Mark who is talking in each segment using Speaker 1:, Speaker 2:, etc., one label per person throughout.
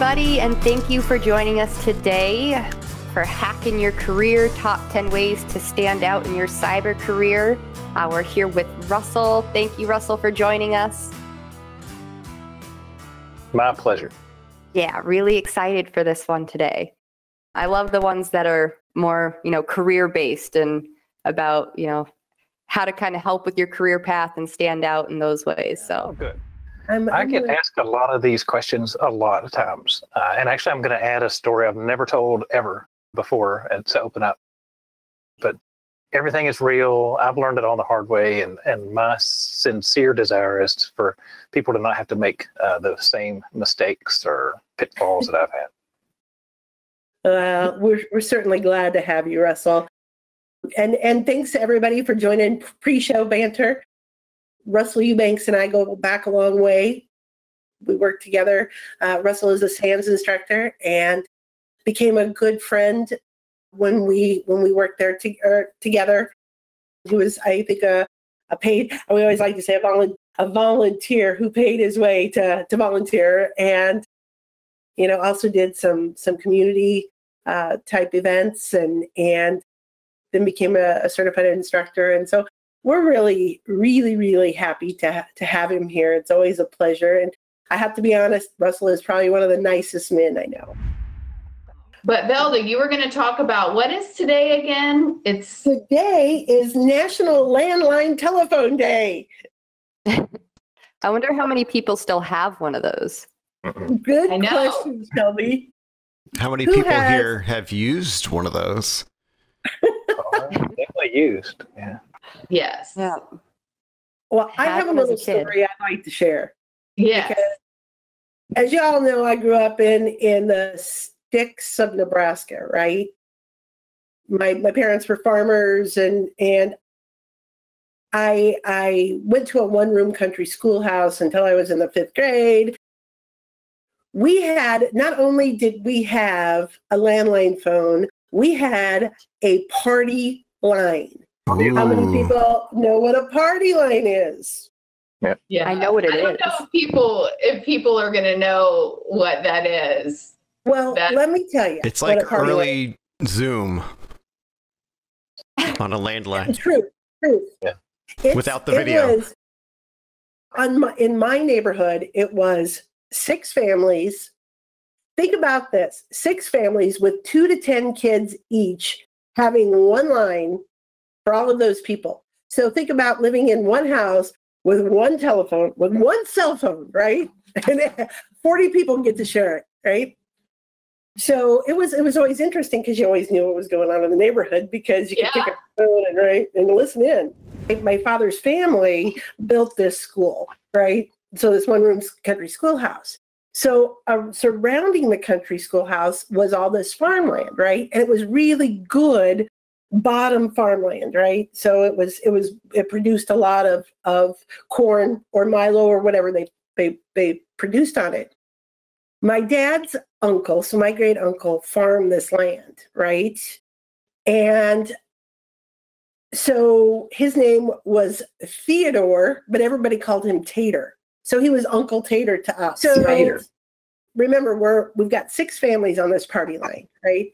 Speaker 1: everybody, and thank you for joining us today for Hacking Your Career, Top 10 Ways to Stand Out in Your Cyber Career. We're here with Russell. Thank you, Russell, for joining us.
Speaker 2: My pleasure.
Speaker 1: Yeah, really excited for this one today. I love the ones that are more, career-based and about, how to kind of help with your career path and stand out in those ways. So
Speaker 2: good. I get asked a lot of these questions a lot of times. And actually, I'm going to add a story I've never told ever before to open up. But everything is real. I've learned it all the hard way. And my sincere desire is for people to not have to make the same mistakes or pitfalls that I've had.
Speaker 3: We're certainly glad to have you, Russell. And thanks to everybody for joining pre-show banter. Russell Eubanks and I go back a long way. We worked together. Russell is a SANS instructor and became a good friend when we worked there together. He was, I think, a paid. We always like to say a volunteer who paid his way to volunteer, and also did some community type events and then became a certified instructor. And so we're really, really, really happy to have him here. It's always a pleasure. And I have to be honest, Russell is probably one of the nicest men I know.
Speaker 4: But Velda, you were going to talk about, what is today again?
Speaker 3: Today is National Landline Telephone Day.
Speaker 1: I wonder how many people still have one of those.
Speaker 3: Good question, Shelby.
Speaker 5: How many people here have used one of those?
Speaker 2: Definitely used. Yeah.
Speaker 4: Yes.
Speaker 1: Yeah.
Speaker 3: Well, I have a little story I'd like to share.
Speaker 4: Yes.
Speaker 3: Because, as you all know, I grew up in the sticks of Nebraska, right? My parents were farmers, and I went to a one-room country schoolhouse until I was in the 5th grade. We had, not only did we have a landline phone, we had a party line.
Speaker 5: Ooh.
Speaker 3: How many people know what a party line is?
Speaker 4: Yeah,
Speaker 1: I know what it is.
Speaker 4: I don't know if people are going to know what that is.
Speaker 3: Well, let me tell you.
Speaker 5: It's like early Zoom on a landline.
Speaker 3: True.
Speaker 2: Yeah.
Speaker 5: Without the video.
Speaker 3: In my neighborhood, it was 6 families. Think about this. 6 families with 2 to 10 kids each having one line for all of those people. So think about living in one house with one telephone, with one cell phone, right? And 40 people get to share it, right? So it was always interesting because you always knew what was going on in the neighborhood because you could pick up the phone and listen in. My father's family built this school, right? So this one-room country schoolhouse. So surrounding the country schoolhouse was all this farmland, right? And it was really good bottom farmland, right? So it produced a lot of corn or milo or whatever they produced on it. My dad's uncle, so my great uncle, farmed this land, right? And so his name was Theodore, but everybody called him Tater. So he was Uncle Tater to us. So Tater. Remember, we've got 6 families on this party line, right?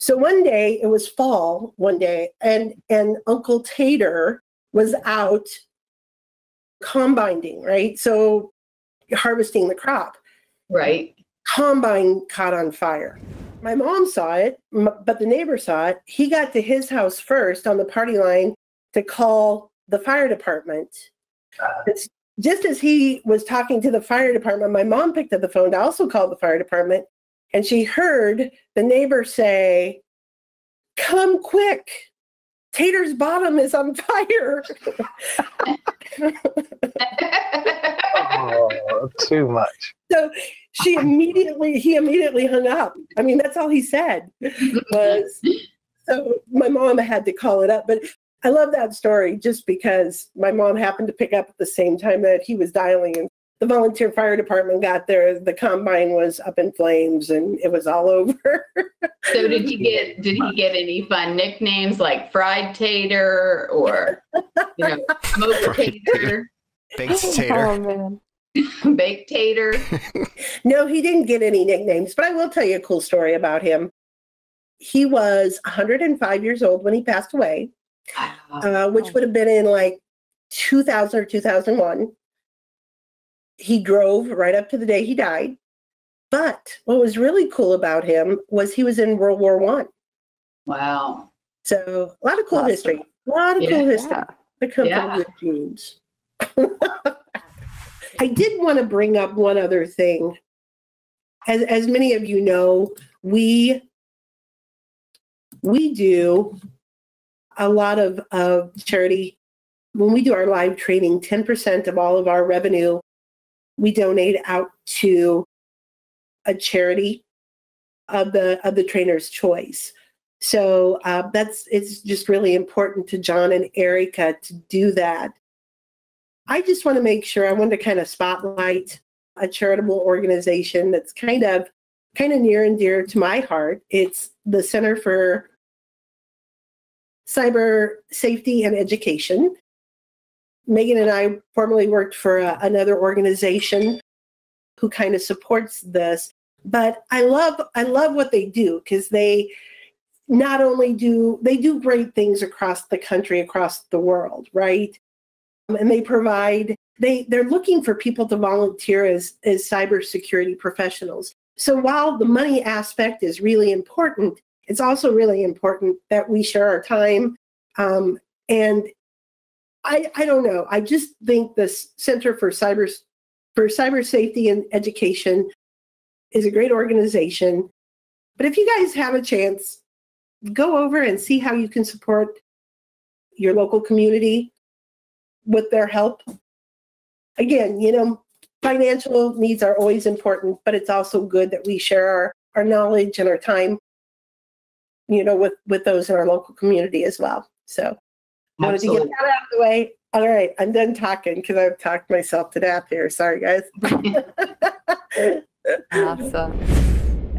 Speaker 3: So one day, it was fall one day, and Uncle Tater was out combining, right? So harvesting the crop.
Speaker 4: Right.
Speaker 3: Combine caught on fire. My mom saw it, but the neighbor saw it. He got to his house first on the party line to call the fire department. Just as he was talking to the fire department, my mom picked up the phone to also call the fire department, and she heard the neighbor say, "Come quick, Tater's bottom is on fire."
Speaker 2: Oh, too much.
Speaker 3: So he immediately hung up. I mean, that's all he said was, so my mom had to call it up. But I love that story just because my mom happened to pick up at the same time that he was dialing, and the volunteer fire department got there. The combine was up in flames and it was all over.
Speaker 4: So did he get any fun nicknames like Fried Tater or Smoked Tater?
Speaker 5: Baked Tater.
Speaker 1: Oh man.
Speaker 4: Baked Tater.
Speaker 3: No, he didn't get any nicknames, but I will tell you a cool story about him. He was 105 years old when he passed away, which would have been in like 2000 or 2001. He drove right up to the day he died. But what was really cool about him was he was in World War I.
Speaker 4: Wow.
Speaker 3: So a lot of cool history. A lot of cool history that comes from good genes. I did want to bring up one other thing. As many of you know, we do a lot of charity. When we do our live training, 10% of all of our revenue, we donate out to a charity of the trainer's choice. So it's just really important to John and Erica to do that. I just want to make sure, I want to kind of spotlight a charitable organization that's kind of near and dear to my heart. It's the Center for Cyber Safety and Education. Megan and I formerly worked for another organization who kind of supports this, but I love what they do, because they not only do great things across the country, across the world, right? And they provide, they're looking for people to volunteer as cybersecurity professionals. So while the money aspect is really important, it's also really important that we share our time. And I don't know, I just think this Center for Cyber Safety and Education is a great organization. But if you guys have a chance, go over and see how you can support your local community with their help. Again, financial needs are always important, but it's also good that we share our knowledge and our time, with those in our local community as well. So wanted to get that out of the way. All right, I'm done talking because I've talked myself to death here. Sorry, guys.
Speaker 1: Awesome.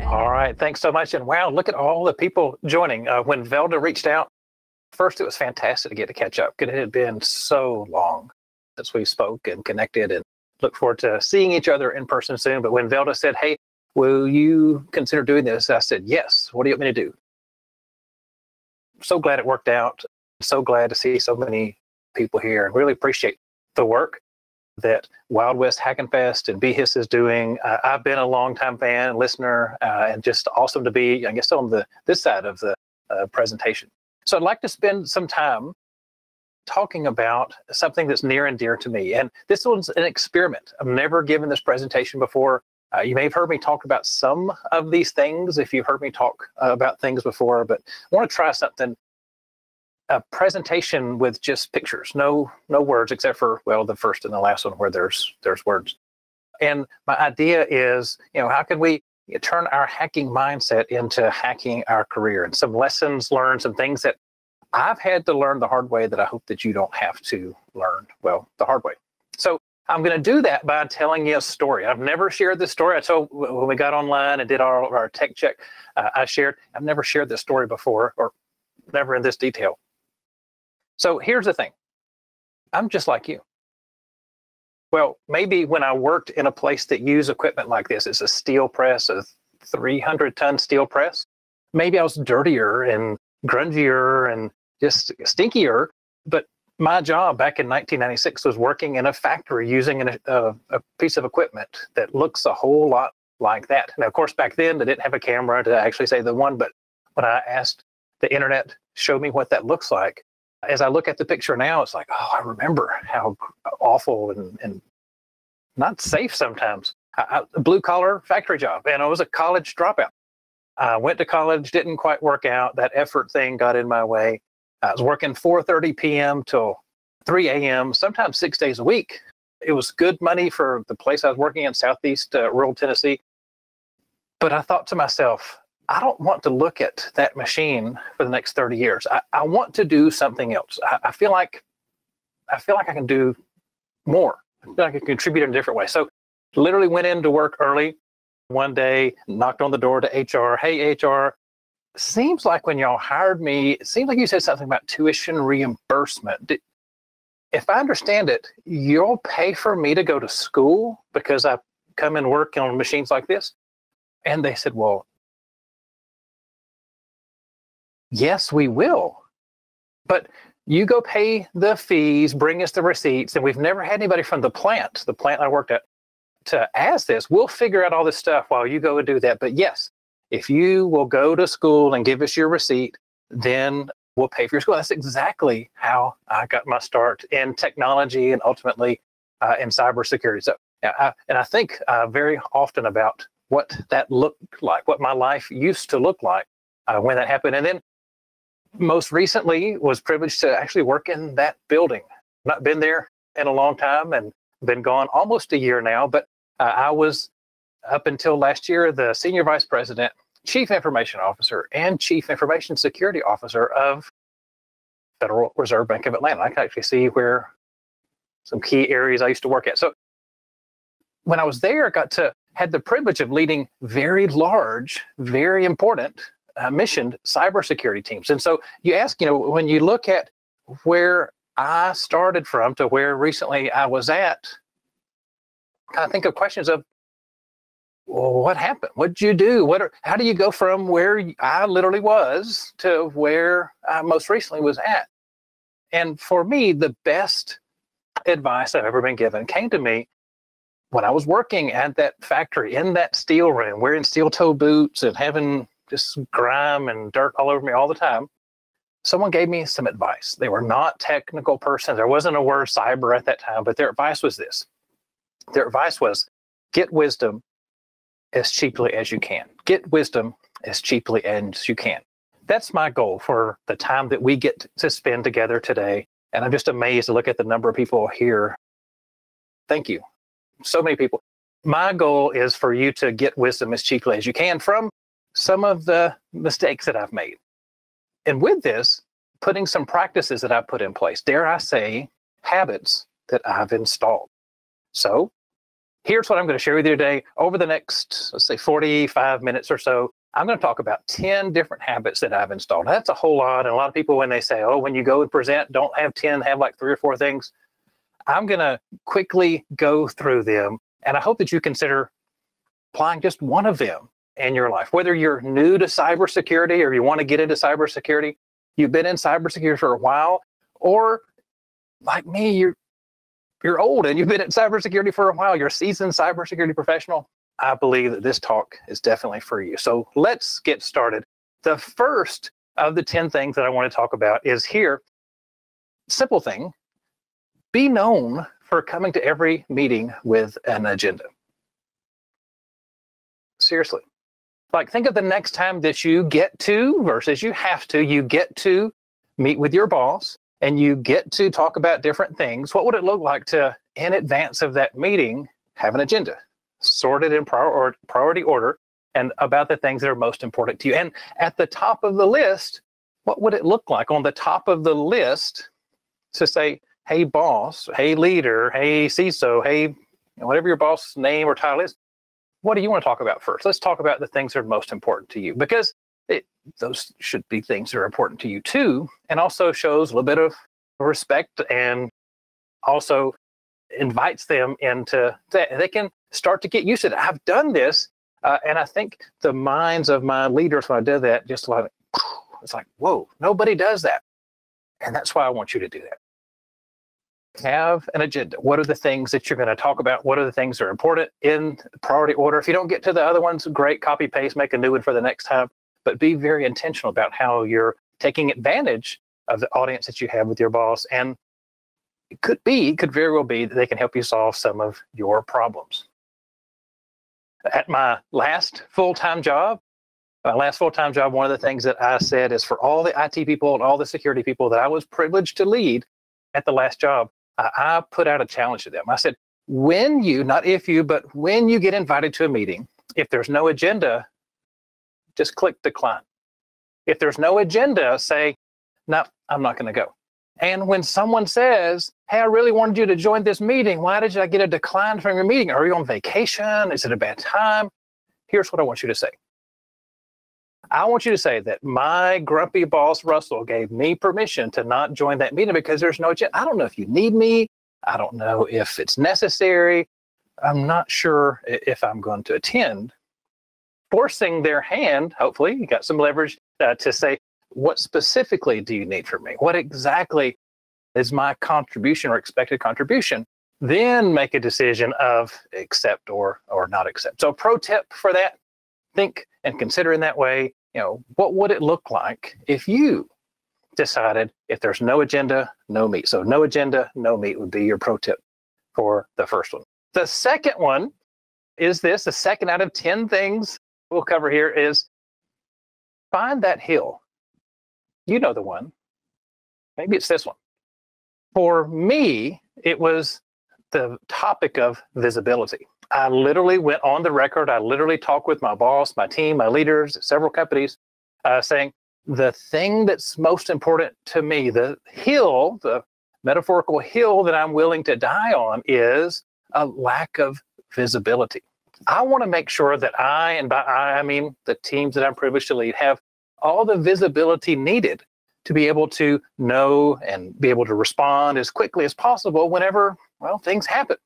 Speaker 2: All right, thanks so much. And wow, look at all the people joining. When Velda reached out, first, it was fantastic to get to catch up, because it had been so long since we spoke and connected, and look forward to seeing each other in person soon. But when Velda said, hey, will you consider doing this? I said, yes. What do you want me to do? So glad it worked out. So glad to see so many people here, and really appreciate the work that Wild West Hackin Fest and BHIS is doing. I've been a longtime fan, listener, and just awesome to be, I guess, on this side of the presentation. So I'd like to spend some time talking about something that's near and dear to me. And this one's an experiment. I've never given this presentation before. You may have heard me talk about some of these things if you've heard me talk about things before, but I want to try something. A presentation with just pictures, no words, except for, well, the first and the last one where there's words. And my idea is, how can we turn our hacking mindset into hacking our career, and some lessons learned, some things that I've had to learn the hard way that I hope that you don't have to learn, well, the hard way. So I'm going to do that by telling you a story. I've never shared this story. I told when we got online and did our tech check, I've never shared this story before, or never in this detail. So here's the thing. I'm just like you. Well, maybe when I worked in a place that used equipment like this, it's a steel press, a 300-ton steel press. Maybe I was dirtier and grungier and just stinkier. But my job back in 1996 was working in a factory using a piece of equipment that looks a whole lot like that. Now, of course, back then they didn't have a camera to actually say the one, but when I asked the internet, show me what that looks like. As I look at the picture now, it's like, oh, I remember how awful and not safe sometimes. A blue-collar factory job, and I was a college dropout. I went to college, didn't quite work out. That effort thing got in my way. I was working 4:30 p.m. till 3 a.m., sometimes 6 days a week. It was good money for the place I was working in, Southeast rural Tennessee. But I thought to myself, I don't want to look at that machine for the next 30 years. I want to do something else. I feel like I can do more. I feel like I can contribute in a different way. So literally went into work early one day, knocked on the door to HR. Hey, HR, seems like when y'all hired me, it seems like you said something about tuition reimbursement. if I understand it, you'll pay for me to go to school because I come and work on machines like this? And they said, well, yes, we will. But you go pay the fees, bring us the receipts, and we've never had anybody from the plant I worked at, to ask this. We'll figure out all this stuff while you go and do that. But yes, if you will go to school and give us your receipt, then we'll pay for your school. That's exactly how I got my start in technology and ultimately in cybersecurity. So, I think very often about what that looked like, what my life used to look like when that happened. And then most recently was privileged to actually work in that building. Not been there in a long time and been gone almost a year now, but I was, up until last year, the Senior Vice President, Chief Information Officer, and Chief Information Security Officer of Federal Reserve Bank of Atlanta. I can actually see where some key areas I used to work at. So when I was there, I had the privilege of leading very large, very important missioned cybersecurity teams. And so you ask, when you look at where I started from to where recently I was at, kind of think of questions of, well, what happened? What did you do? How do you go from where I literally was to where I most recently was at? And for me, the best advice I've ever been given came to me when I was working at that factory in that steel room, wearing steel-toe boots and having just grime and dirt all over me all the time. Someone gave me some advice. They were not technical persons. There wasn't a word cyber at that time, but their advice was this. Their advice was, get wisdom as cheaply as you can. Get wisdom as cheaply as you can. That's my goal for the time that we get to spend together today. And I'm just amazed to look at the number of people here. Thank you. So many people. My goal is for you to get wisdom as cheaply as you can from some of the mistakes that I've made. And with this, putting some practices that I've put in place, dare I say, habits that I've installed. So here's what I'm going to share with you today. Over the next, let's say, 45 minutes or so, I'm going to talk about 10 different habits that I've installed. That's a whole lot. And a lot of people, when they say, oh, when you go and present, don't have 10, have like 3 or 4 things. I'm going to quickly go through them. And I hope that you consider applying just one of them in your life. Whether you're new to cybersecurity or you want to get into cybersecurity, you've been in cybersecurity for a while, or like me, you're old and you've been in cybersecurity for a while, you're a seasoned cybersecurity professional, I believe that this talk is definitely for you. So let's get started. The first of the 10 things that I want to talk about is here. Simple thing. Be known for coming to every meeting with an agenda. Seriously. Like, think of the next time that you get to, versus you have to, you get to meet with your boss and you get to talk about different things. What would it look like to, in advance of that meeting, have an agenda sorted in priority order and about the things that are most important to you? And at the top of the list, what would it look like on the top of the list to say, hey, boss, hey, leader, hey, CISO, hey, whatever your boss name or title is, what do you want to talk about first? Let's talk about the things that are most important to you, because those should be things that are important to you too, and also shows a little bit of respect and also invites them into that. They can start to get used to it. I've done this, and I think the minds of my leaders when I did that, just like, it's like, whoa, nobody does that. And that's why I want you to do that. Have an agenda. What are the things that you're going to talk about? What are the things that are important in priority order? If you don't get to the other ones, great, copy, paste, make a new one for the next time. But be very intentional about how you're taking advantage of the audience that you have with your boss. And it could very well be that they can help you solve some of your problems. At my last full-time job, one of the things that I said is for all the IT people and all the security people that I was privileged to lead at the last job, I put out a challenge to them. I said, when you, not if you, but when you get invited to a meeting, if there's no agenda, just click decline. If there's no agenda, say, no, I'm not going to go. And when someone says, hey, I really wanted you to join this meeting, why did I get a decline from your meeting? Are you on vacation? Is it a bad time? Here's what I want you to say. I want you to say that my grumpy boss, Russell, gave me permission to not join that meeting because there's no agenda. I don't know if you need me. I don't know if it's necessary. I'm not sure if I'm going to attend. Forcing their hand, hopefully, you got some leverage to say, what specifically do you need from me? What exactly is my contribution or expected contribution? Then make a decision of accept or not accept. So pro tip for that, think and consider in that way, what would it look like if you decided if there's no agenda, no meet. So no agenda, no meet would be your pro tip for the first one. The second one is this, the second out of 10 things we'll cover here is find that hill. You know the one. Maybe it's this one. For me, it was the topic of visibility. I literally went on the record. I literally talked with my boss, my team, my leaders, several companies, saying the thing that's most important to me, the hill, the metaphorical hill that I'm willing to die on is a lack of visibility. I want to make sure that I, and by I mean the teams that I'm privileged to lead, have all the visibility needed to be able to know and be able to respond as quickly as possible whenever, things happen.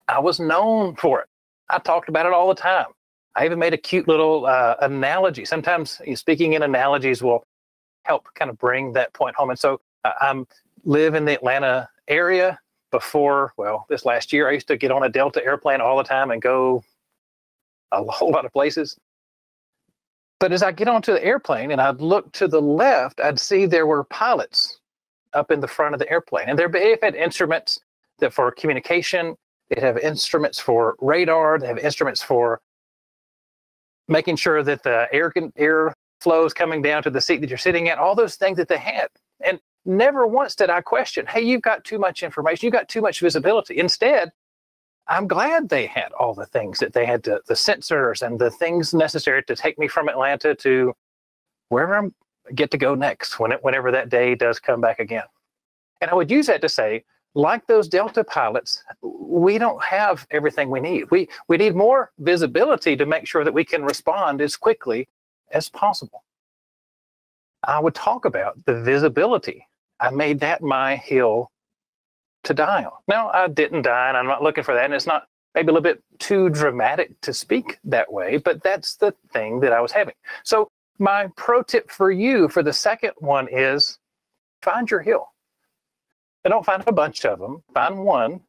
Speaker 2: I was known for it. I talked about it all the time. I even made a cute little analogy. Sometimes speaking in analogies will help kind of bring that point home. And so I live in the Atlanta area. Before, this last year, I used to get on a Delta airplane all the time and go a whole lot of places. But as I get onto the airplane and I'd look to the left, I'd see there were pilots up in the front of the airplane. And they've had instruments that for communication, they have instruments for radar, they have instruments for making sure that the air flow is coming down to the seat that you're sitting at, all those things that they had. And never once did I question, hey, you've got too much information, you've got too much visibility. Instead, I'm glad they had all the things that they had, the sensors and the things necessary to take me from Atlanta to wherever I get to go next, whenever that day does come back again. And I would use that to say, like those Delta pilots, we don't have everything we need. We need more visibility to make sure that we can respond as quickly as possible. I would talk about the visibility. I made that my hill to die on. Now, I didn't die, and I'm not looking for that, and it's not maybe a little bit too dramatic to speak that way, but that's the thing that I was having. So my pro tip for you for the second one is find your hill. And don't find a bunch of them, find one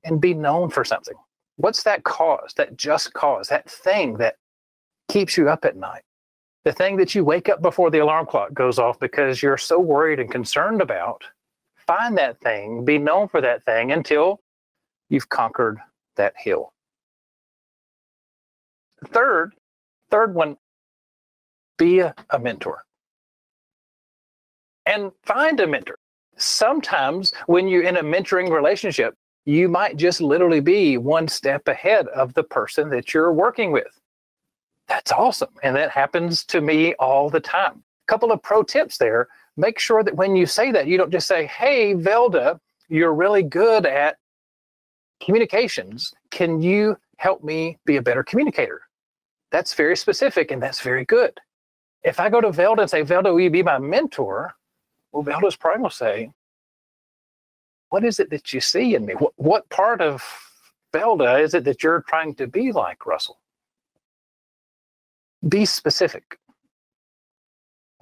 Speaker 2: and be known for something. What's that cause, that just cause, that thing that keeps you up at night? The thing that you wake up before the alarm clock goes off because you're so worried and concerned about. Find that thing, be known for that thing until you've conquered that hill. Third one, be a mentor. And find a mentor. Sometimes when you're in a mentoring relationship, you might just literally be one step ahead of the person that you're working with. That's awesome. And that happens to me all the time. A couple of pro tips there. Make sure that when you say that, you don't just say, hey, Velda, you're really good at communications. Can you help me be a better communicator? That's very specific and that's very good. If I go to Velda and say, Velda, will you be my mentor? Well, Velda's probably going to say, what is it that you see in me? What part of Velda is it that you're trying to be like, Russell? Be specific.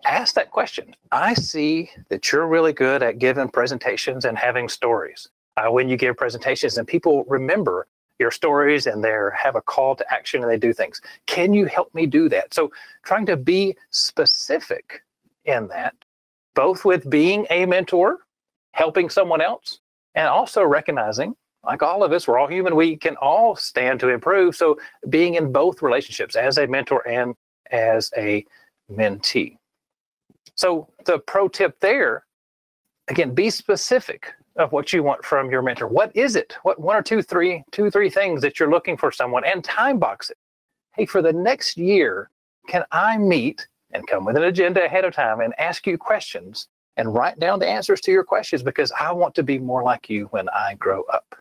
Speaker 2: Ask that question. I see that you're really good at giving presentations and having stories. When you give presentations and people remember your stories and they have a call to action and they do things. Can you help me do that? So trying to be specific in that, both with being a mentor, helping someone else, and also recognizing, like all of us, we're all human, we can all stand to improve. So being in both relationships as a mentor and as a mentee. So the pro tip there, again, be specific of what you want from your mentor. What is it? What one or two, three things that you're looking for someone, and time box it. Hey, for the next year, can I meet and come with an agenda ahead of time and ask you questions and write down the answers to your questions because I want to be more like you when I grow up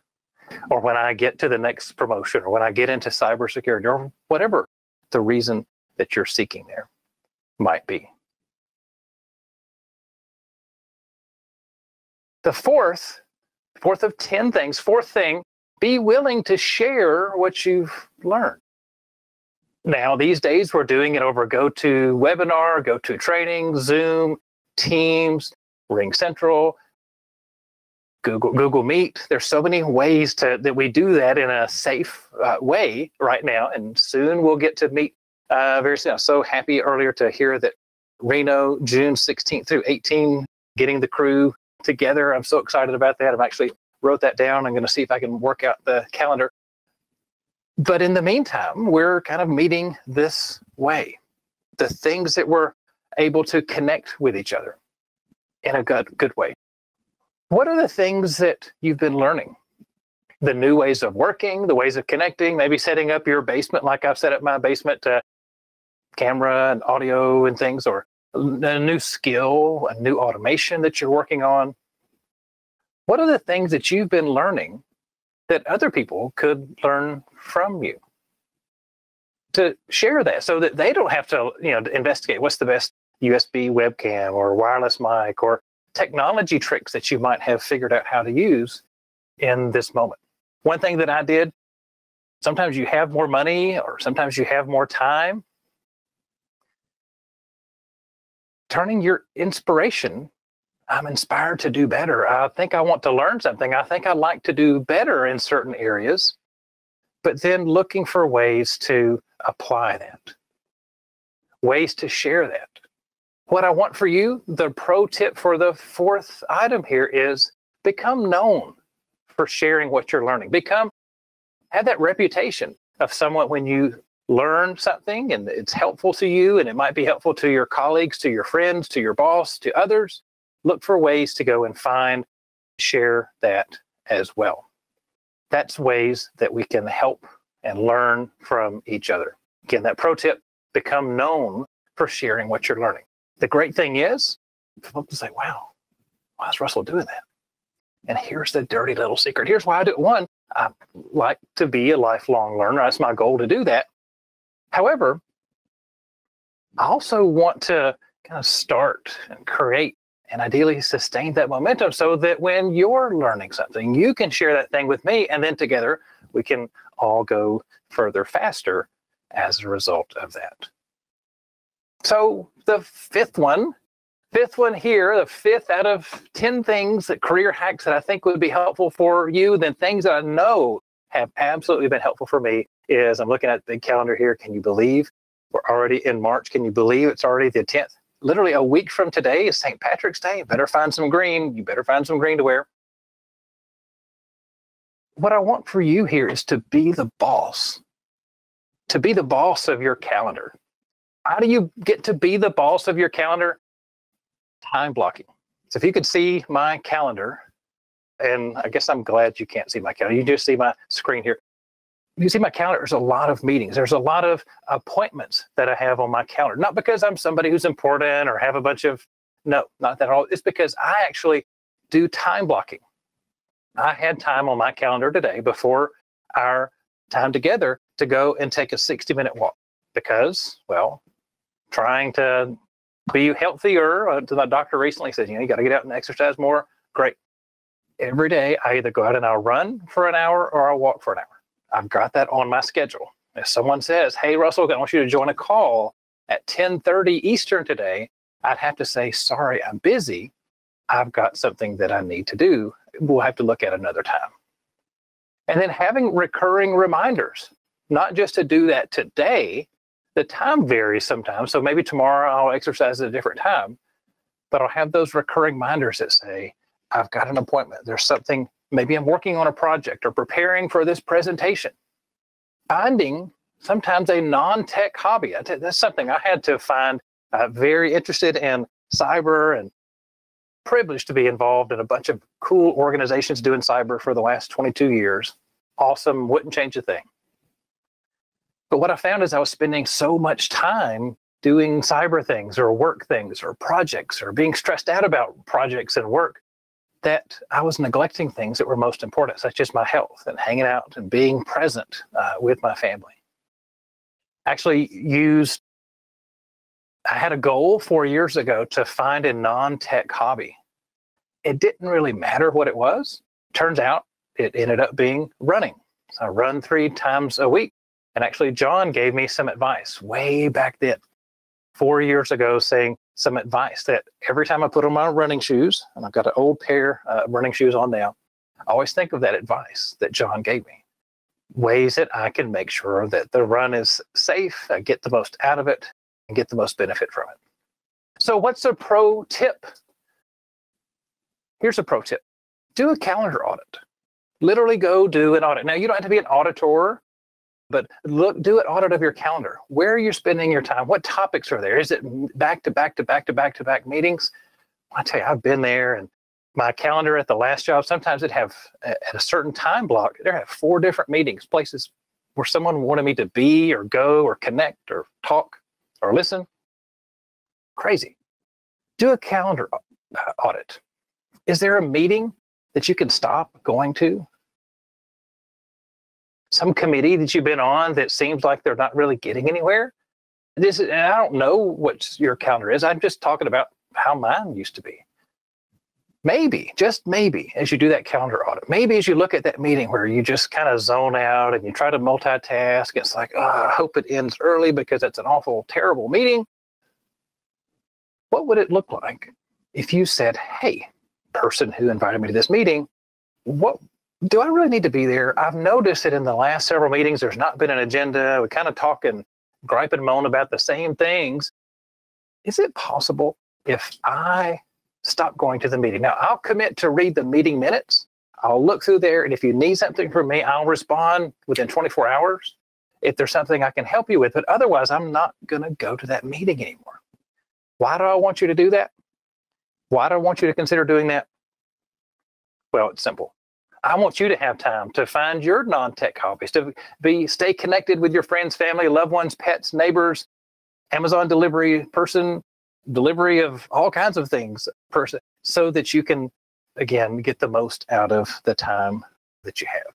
Speaker 2: or when I get to the next promotion or when I get into cybersecurity or whatever the reason that you're seeking there. might be. The fourth of 10 things, fourth thing, be willing to share what you've learned. Now, these days, we're doing it over GoToWebinar, GoToTraining, Zoom, Teams, Ring Central, Google Meet. There's so many ways that we do that in a safe way right now, and soon we'll get to meet very soon. I'm so happy earlier to hear that Reno, June 16th through 18th, getting the crew together. I'm so excited about that. I've actually wrote that down. I'm going to see if I can work out the calendar. But in the meantime, we're kind of meeting this way. The things that we're able to connect with each other in a good way. What are the things that you've been learning? The new ways of working, the ways of connecting, maybe setting up your basement like I've set up my basement to camera and audio and things, or a new skill, a new automation that you're working on. What are the things that you've been learning that other people could learn from you? To share that so that they don't have to, investigate what's the best USB webcam or wireless mic or technology tricks that you might have figured out how to use in this moment. One thing that I did, sometimes you have more money or sometimes you have more time. Turning your inspiration, I'm inspired to do better. I think I want to learn something. I think I'd like to do better in certain areas, but then looking for ways to apply that, ways to share that. What I want for you, the pro tip for the fourth item here is become known for sharing what you're learning. Have that reputation of someone when you learn something and it's helpful to you, and it might be helpful to your colleagues, to your friends, to your boss, to others. Look for ways to go and share that as well. That's ways that we can help and learn from each other. Again, that pro tip, become known for sharing what you're learning. The great thing is, people say, wow, why is Russell doing that? And here's the dirty little secret. Here's why I do it. One, I like to be a lifelong learner. That's my goal to do that. However, I also want to kind of start and create and ideally sustain that momentum so that when you're learning something, you can share that thing with me, and then together we can all go further faster as a result of that. So the fifth one here, the fifth out of 10 things, that career hacks that I think would be helpful for you, then things that I know have absolutely been helpful for me, is I'm looking at the big calendar here. Can you believe we're already in March? Can you believe it's already the 10th? Literally a week from today is St. Patrick's Day. You better find some green. You better find some green to wear. What I want for you here is to be the boss. To be the boss of your calendar. How do you get to be the boss of your calendar? Time blocking. So if you could see my calendar, and I guess I'm glad you can't see my calendar. You just see my screen here. You see my calendar, there's a lot of meetings. There's a lot of appointments that I have on my calendar. Not because I'm somebody who's important or have a bunch of, no, not that at all. It's because I actually do time blocking. I had time on my calendar today before our time together to go and take a 60-minute walk because, well, trying to be healthier. My doctor recently said, you got to get out and exercise more. Great. Every day, I either go out and I'll run for an hour or I'll walk for an hour. I've got that on my schedule. If someone says, hey, Russell, I want you to join a call at 10:30 Eastern today, I'd have to say, sorry, I'm busy. I've got something that I need to do. We'll have to look at another time. And then having recurring reminders, not just to do that today. The time varies sometimes. So maybe tomorrow I'll exercise at a different time, but I'll have those recurring reminders that say, I've got an appointment. There's something, maybe I'm working on a project or preparing for this presentation. Finding sometimes a non-tech hobby. That's something I had to find. Very interested in cyber and privileged to be involved in a bunch of cool organizations doing cyber for the last 22 years. Awesome, wouldn't change a thing. But what I found is I was spending so much time doing cyber things or work things or projects or being stressed out about projects and work that I was neglecting things that were most important, such as my health and hanging out and being present with my family. Actually used I had a goal 4 years ago to find a non-tech hobby. It didn't really matter what it was. Turns out it ended up being running. So I run 3 times a week. And actually, John gave me some advice way back then, 4 years ago, saying some advice that every time I put on my running shoes, and I've got an old pair of running shoes on now, I always think of that advice that John gave me. Ways that I can make sure that the run is safe, I get the most out of it, and get the most benefit from it. So what's a pro tip? Here's a pro tip. Do a calendar audit. Literally go do an audit. Now, you don't have to be an auditor, but do an audit of your calendar. Where are you spending your time? What topics are there? Is it back-to-back meetings? I tell you, I've been there, and my calendar at the last job, sometimes it'd have, at a certain time block, there have 4 different meetings, places where someone wanted me to be or go or connect or talk or listen. Crazy. Do a calendar audit. Is there a meeting that you can stop going to? Some committee that you've been on that seems like they're not really getting anywhere? And I don't know what your calendar is. I'm just talking about how mine used to be. Maybe, just maybe, as you do that calendar audit, maybe as you look at that meeting where you just kind of zone out and you try to multitask, it's like, oh, I hope it ends early because it's an awful, terrible meeting. What would it look like if you said, hey, person who invited me to this meeting, what do I really need to be there? I've noticed that in the last several meetings, there's not been an agenda. We kind of talk and gripe and moan about the same things. Is it possible if I stop going to the meeting? Now, I'll commit to read the meeting minutes. I'll look through there, and if you need something from me, I'll respond within 24 hours if there's something I can help you with. But otherwise, I'm not going to go to that meeting anymore. Why do I want you to do that? Why do I want you to consider doing that? Well, it's simple. I want you to have time to find your non-tech hobbies, to stay connected with your friends, family, loved ones, pets, neighbors, Amazon delivery person, delivery of all kinds of things person, so that you can, again, get the most out of the time that you have.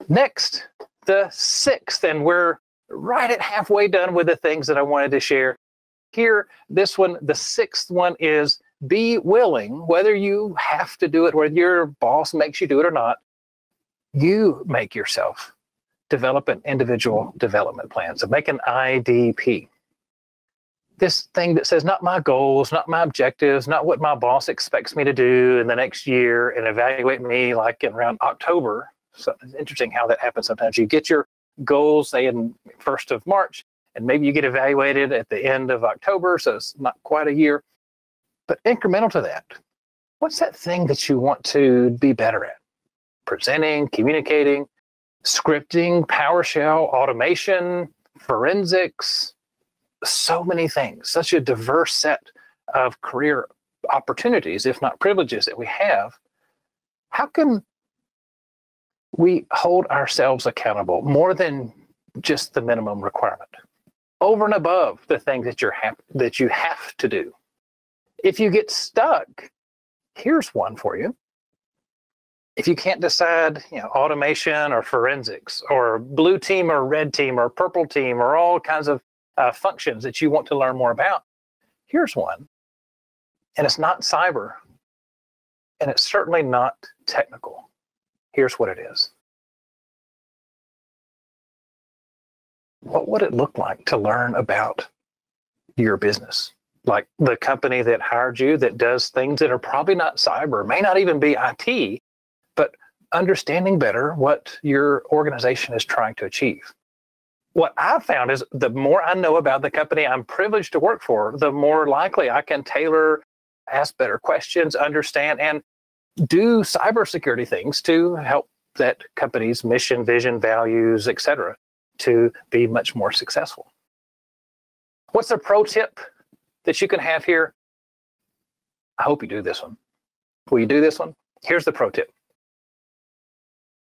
Speaker 2: Next, the 6th, and we're right at halfway done with the things that I wanted to share. Here, this one, the 6th one is be willing, whether you have to do it, whether your boss makes you do it or not, you make yourself develop an individual development plan. So make an IDP. This thing that says not my goals, not my objectives, not what my boss expects me to do in the next year, and evaluate me like in around October. So it's interesting how that happens sometimes. You get your goals, say in 1st of March, and maybe you get evaluated at the end of October, so it's not quite a year. But incremental to that, what's that thing that you want to be better at? Presenting, communicating, scripting, PowerShell, automation, forensics, so many things, such a diverse set of career opportunities, if not privileges, that we have. How can we hold ourselves accountable more than just the minimum requirement, over and above the things that you have to do? If you get stuck, here's one for you. If you can't decide, automation or forensics or blue team or red team or purple team or all kinds of functions that you want to learn more about, here's one. And it's not cyber, and it's certainly not technical. Here's what it is. What would it look like to learn about your business? Like the company that hired you that does things that are probably not cyber, may not even be IT, but understanding better what your organization is trying to achieve. What I've found is the more I know about the company I'm privileged to work for, the more likely I can tailor, ask better questions, understand, and do cybersecurity things to help that company's mission, vision, values, etc., to be much more successful. What's a pro tip that you can have here? I hope you do this one. Will you do this one? Here's the pro tip.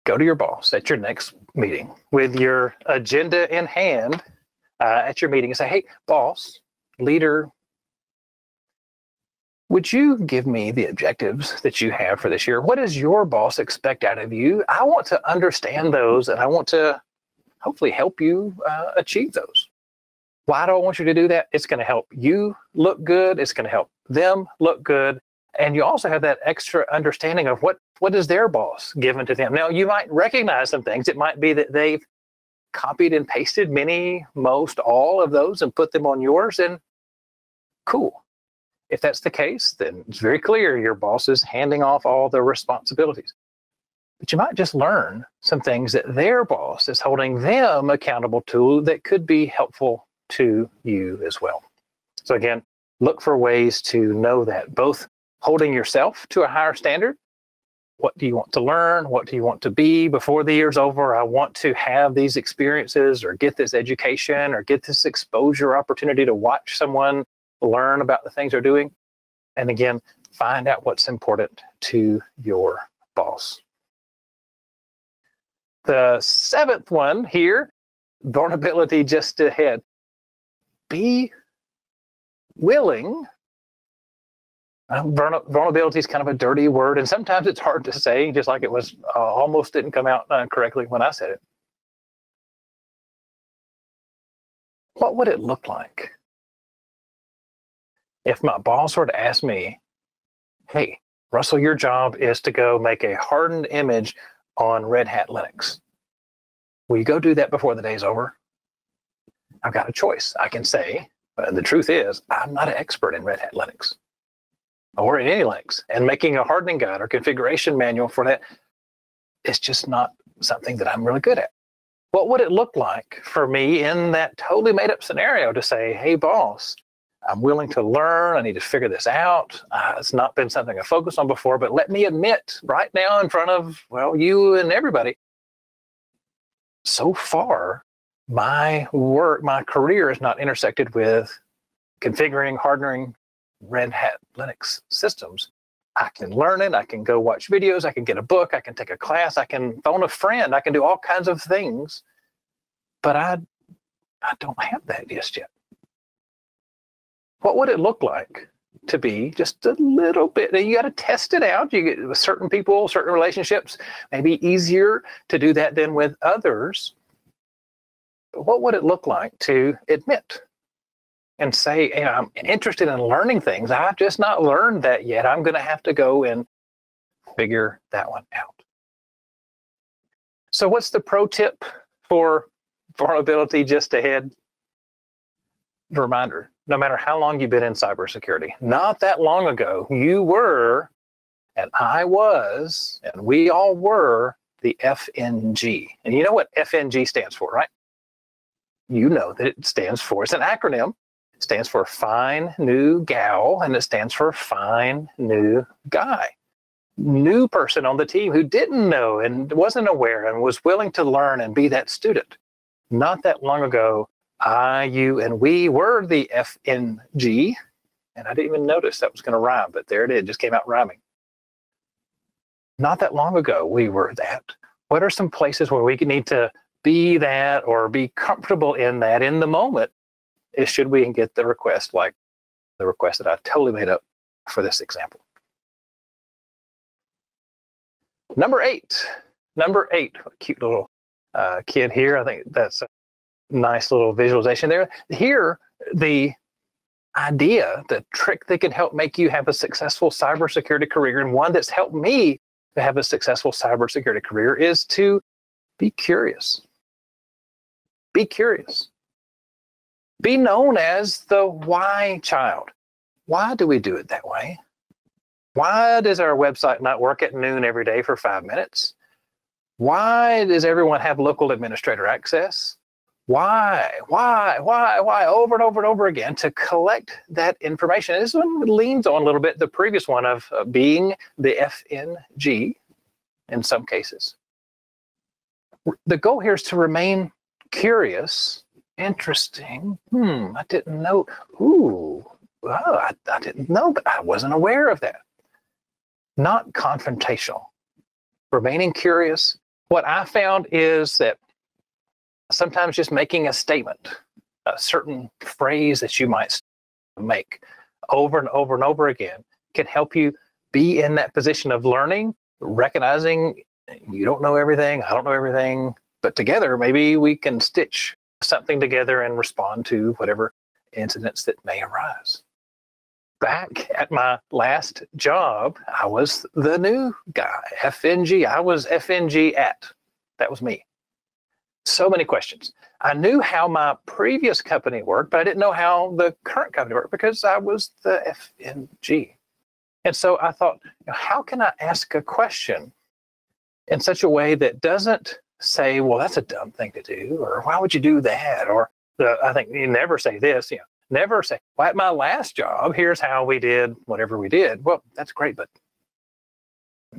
Speaker 2: Go to your boss at your next meeting with your agenda in hand at your meeting and say, hey, boss, leader, would you give me the objectives that you have for this year? What does your boss expect out of you? I want to understand those, and I want to hopefully help you achieve those. Why do I want you to do that? It's going to help you look good. It's going to help them look good. And you also have that extra understanding of what is their boss given to them. Now, you might recognize some things. It might be that they've copied and pasted most, all of those and put them on yours, and cool. If that's the case, then it's very clear your boss is handing off all the responsibilities. But you might just learn some things that their boss is holding them accountable to that could be helpful to you as well. So again, look for ways to know that, both holding yourself to a higher standard. What do you want to learn? What do you want to be before the year's over? I want to have these experiences or get this education or get this exposure opportunity to watch someone learn about the things they're doing. And again, find out what's important to your boss. The seventh one here, vulnerability just ahead. Be willing. Vulnerability is kind of a dirty word, and sometimes it's hard to say, just like it was almost didn't come out correctly when I said it. What would it look like if my boss were to ask me, hey, Russell, your job is to go make a hardened image on Red Hat Linux. Will you go do that before the day's over? I've got a choice. I can say, the truth is, I'm not an expert in Red Hat Linux or in any Linux, and making a hardening guide or configuration manual for that is just not something that I'm really good at. What would it look like for me in that totally made up scenario to say, hey, boss, I'm willing to learn. I need to figure this out. It's not been something I focused on before, but let me admit right now in front of, well, you and everybody, so far, my work, my career is not intersected with configuring, hardening Red Hat Linux systems. I can learn it. I can go watch videos. I can get a book. I can take a class. I can phone a friend. I can do all kinds of things. But I don't have that just yet. What would it look like to be just a little bit? You got to test it out. You get with certain people, certain relationships, maybe easier to do that than with others. But what would it look like to admit and say, hey, I'm interested in learning things. I've just not learned that yet. I'm going to have to go and figure that one out. So what's the pro tip for vulnerability just ahead? The reminder, no matter how long you've been in cybersecurity, not that long ago, you were, and I was, and we all were the FNG. And you know what FNG stands for, right? You know that it stands for, it's an acronym. It stands for fine new gal, and it stands for fine new guy. New person on the team who didn't know and wasn't aware and was willing to learn and be that student. Not that long ago, I, you, and we were the FNG, and I didn't even notice that was going to rhyme, but there it is, just came out rhyming. Not that long ago, we were that. What are some places where we need to be that or be comfortable in that in the moment? Is should we get the request like the request that I totally made up for this example. Number eight, cute little kid here. I think that's a nice little visualization there. Here, the idea, the trick that can help make you have a successful cybersecurity career, and one that's helped me to have a successful cybersecurity career, is to be curious. Be curious. Be known as the why child. Why do we do it that way? Why does our website not work at noon every day for 5 minutes? Why does everyone have local administrator access? Why, over and over and over again to collect that information. This one leans on a little bit the previous one of being the FNG in some cases. The goal here is to remain curious. Interesting. I didn't know. I didn't know, but I wasn't aware of that. Not confrontational. Remaining curious. What I found is that sometimes just making a statement, a certain phrase that you might make over and over and over again can help you be in that position of learning, recognizing you don't know everything, I don't know everything, but together maybe we can stitch something together and respond to whatever incidents that may arise. Back at my last job, I was the new guy, FNG. I was FNG at. That was me. So many questions. I knew how my previous company worked, but I didn't know how the current company worked because I was the FNG. And so I thought, how can I ask a question in such a way that doesn't say, well, that's a dumb thing to do, or why would you do that? Or I think you never say this, never say, well, at my last job, here's how we did whatever we did. Well, that's great, but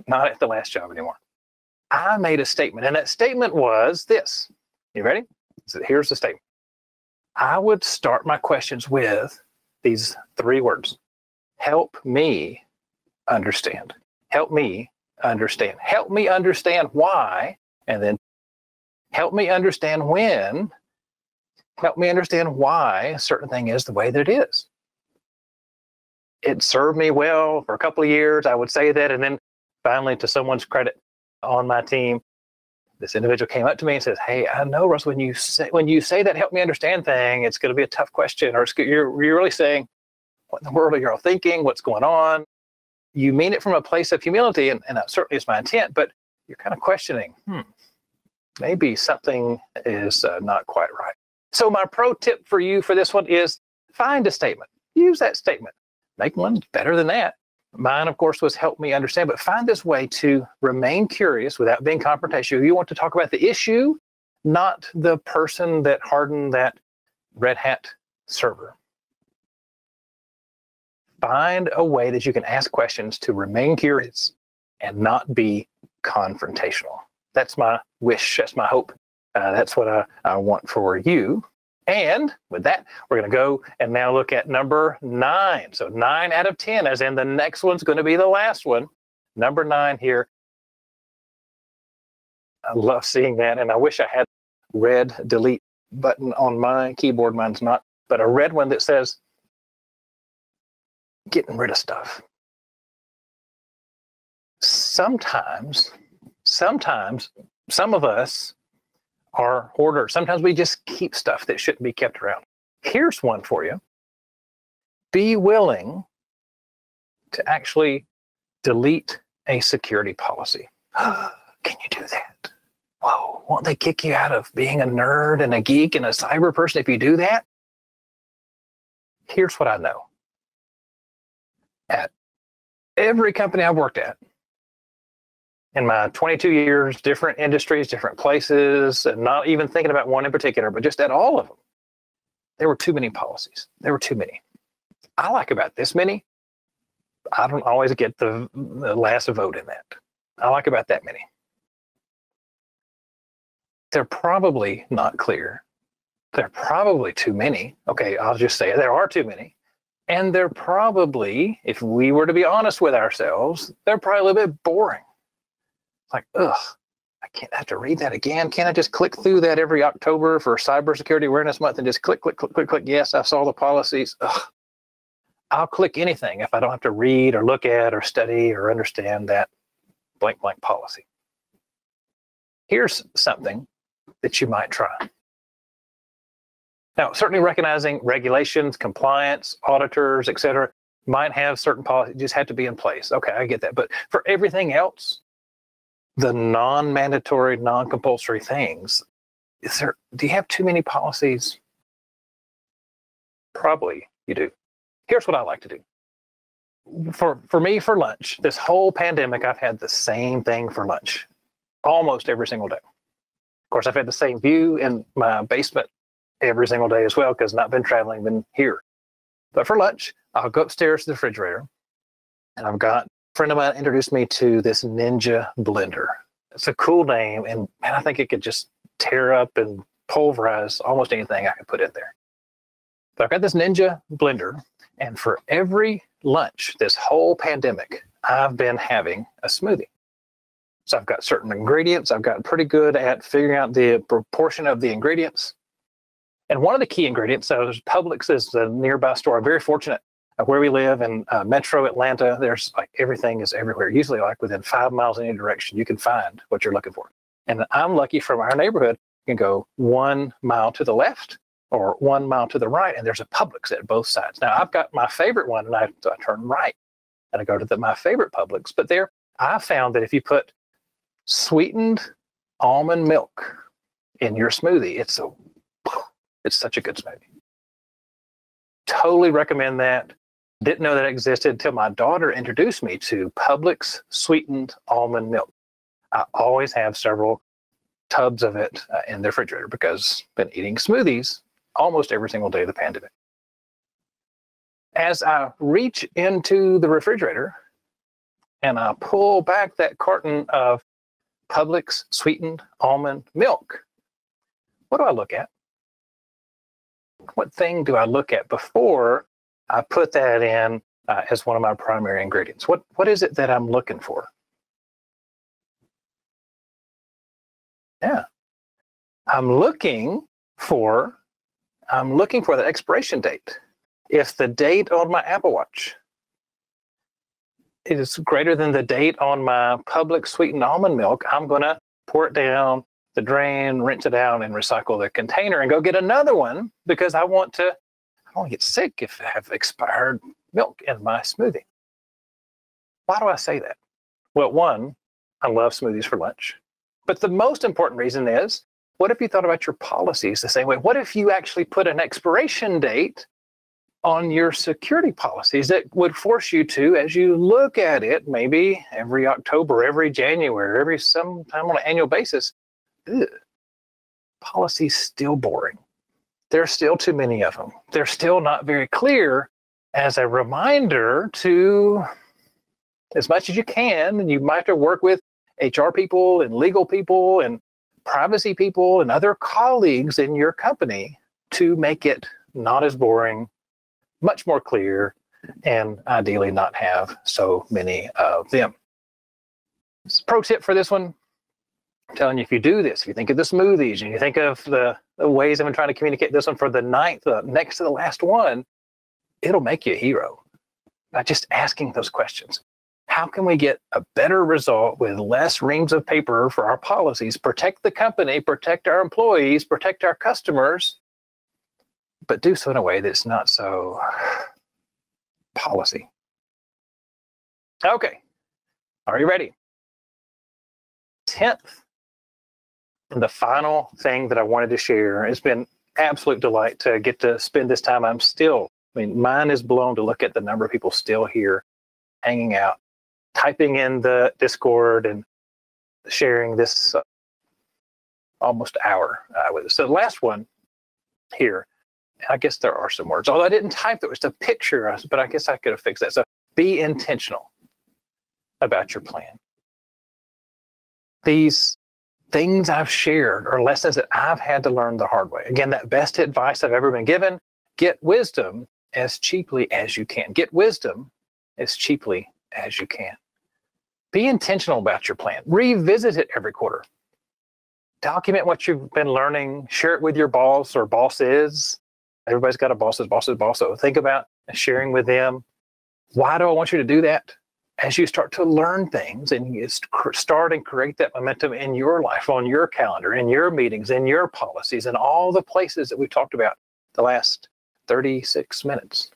Speaker 2: not at the last job anymore. I made a statement, and that statement was this. You ready? So here's the statement. I would start my questions with these 3 words. Help me understand. Help me understand. Help me understand why, and then help me understand when. Help me understand why a certain thing is the way that it is. It served me well for a couple of years. I would say that, and then finally, to someone's credit on my team, this individual came up to me and says, "Hey, I know, Russ, when you say that help me understand thing, it's going to be a tough question, or you're really saying, what in the world are you all thinking? What's going on? You mean it from a place of humility, and that certainly is my intent, but you're kind of questioning, maybe something is not quite right." So my pro tip for you for this one is find a statement. Use that statement. Make one better than that. Mine, of course, was help me understand, but find this way to remain curious without being confrontational. You want to talk about the issue, not the person that hardened that Red Hat server. Find a way that you can ask questions to remain curious and not be confrontational. That's my wish. That's my hope. That's what I want for you. And with that, we're going to go and now look at number 9. So 9 out of 10, as in the next one's going to be the last one. Number 9 here. I love seeing that, and I wish I had a red delete button on my keyboard. Mine's not, but a red one that says getting rid of stuff. Sometimes some of us are hoarders. Sometimes we just keep stuff that shouldn't be kept around. Here's one for you. Be willing to actually delete a security policy. Can you do that? Whoa, won't they kick you out of being a nerd and a geek and a cyber person if you do that? Here's what I know. At every company I've worked at, in my 22 years, different industries, different places, and not even thinking about one in particular, but just at all of them, there were too many policies. There were too many. I like about this many. I don't always get the last vote in that. I like about that many. They're probably not clear. They're probably too many. Okay, I'll just say it. There are too many. And they're probably, if we were to be honest with ourselves, they're probably a little bit boring. Like, ugh, I can't have to read that again. Can't I just click through that every October for Cybersecurity Awareness Month and just click, click, click, click, click? Yes, I saw the policies. Ugh. I'll click anything if I don't have to read or look at or study or understand that blank, blank policy. Here's something that you might try. Now, certainly recognizing regulations, compliance, auditors, et cetera, might have certain policies, just have to be in place. Okay, I get that. But for everything else, the non-mandatory, non-compulsory things, do you have too many policies? Probably you do. Here's what I like to do. For me, for lunch, this whole pandemic, I've had the same thing for lunch almost every single day. Of course, I've had the same view in my basement every single day as well because I've not been traveling, been here. But for lunch, I'll go upstairs to the refrigerator, and I've got friend of mine introduced me to this Ninja blender. It's a cool name, and man, I think it could just tear up and pulverize almost anything I could put in there. But I've got this Ninja blender, and for every lunch this whole pandemic, I've been having a smoothie. So I've got certain ingredients. I've gotten pretty good at figuring out the proportion of the ingredients. And one of the key ingredients, so Publix is the nearby store. I'm very fortunate. Where we live in Metro Atlanta, there's like everything is everywhere. Usually like within 5 miles in any direction, you can find what you're looking for. And I'm lucky from our neighborhood, You can go 1 mile to the left or 1 mile to the right, and there's a Publix at both sides. Now, I've got my favorite one, and I turn right, and I go to my favorite Publix. But there, I found that if you put sweetened almond milk in your smoothie, it's such a good smoothie. Totally recommend that. Didn't know that existed until my daughter introduced me to Publix sweetened almond milk. I always have several tubs of it in the refrigerator because I've been eating smoothies almost every single day of the pandemic. As I reach into the refrigerator and I pull back that carton of Publix sweetened almond milk, what do I look at? What thing do I look at before I put that in as one of my primary ingredients? What is it that I'm looking for? Yeah, I'm looking for the expiration date. If the date on my Apple Watch is greater than the date on my Publix sweetened almond milk, I'm going to pour it down the drain, rinse it out, and recycle the container and go get another one because I don't want to get sick if I have expired milk in my smoothie. Why do I say that? Well, one, I love smoothies for lunch. But the most important reason is, what if you thought about your policies the same way? What if you actually put an expiration date on your security policies that would force you to, as you look at it, maybe every October, every January, every sometime on an annual basis, policies still boring. There's still too many of them. They're still not very clear. As a reminder to, as much as you can, and you might have to work with HR people and legal people and privacy people and other colleagues in your company to make it not as boring, much more clear, and ideally not have so many of them. Pro tip for this one, I'm telling you, if you do this, if you think of the smoothies and you think of the ways I've been trying to communicate this one for the ninth, next to the last one, it'll make you a hero by just asking those questions. How can we get a better result with less reams of paper for our policies, protect the company, protect our employees, protect our customers, but do so in a way that's not so policy? Okay, are you ready? 10th, and the final thing that I wanted to share. It's been absolute delight to get to spend this time. Mine is blown to look at the number of people still here hanging out, typing in the Discord and sharing this almost hour with us. So the last one here, I guess there are some words, although I didn't type it, it was a picture, but I guess I could have fixed that. So be intentional about your plan. These things I've shared are lessons that I've had to learn the hard way. Again, that best advice I've ever been given, get wisdom as cheaply as you can. Get wisdom as cheaply as you can. Be intentional about your plan. Revisit it every quarter. Document what you've been learning. Share it with your boss or bosses. Everybody's got a boss's boss. So think about sharing with them. Why do I want you to do that? As you start to learn things and you start and create that momentum in your life, on your calendar, in your meetings, in your policies, and all the places that we've talked about the last 36 minutes.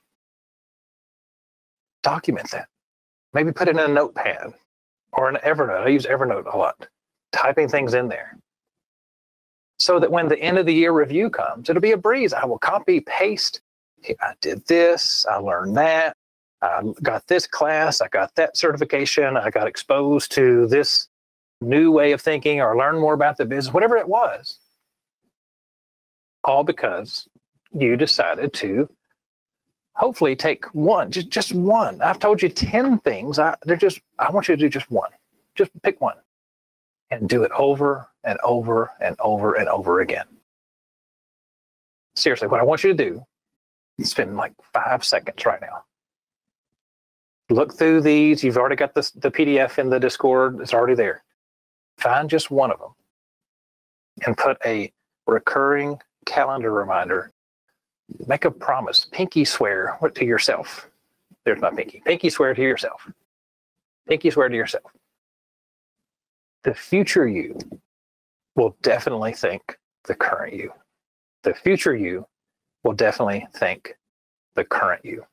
Speaker 2: Document that. Maybe put it in a notepad or an Evernote. I use Evernote a lot. Typing things in there. So that when the end of the year review comes, it'll be a breeze. I will copy, paste. Hey, I did this. I learned that. I got this class. I got that certification. I got exposed to this new way of thinking or learned more about the business, whatever it was. All because you decided to hopefully take one, just one. I've told you 10 things. I want you to do just one. Just pick one and do it over and over and over and over again. Seriously, what I want you to do is spend like 5 seconds right now. Look through these. You've already got the PDF in the Discord. It's already there. Find just one of them and put a recurring calendar reminder. Make a promise. Pinky swear to yourself. There's my pinky. Pinky swear to yourself. Pinky swear to yourself. The future you will definitely thank the current you. The future you will definitely thank the current you.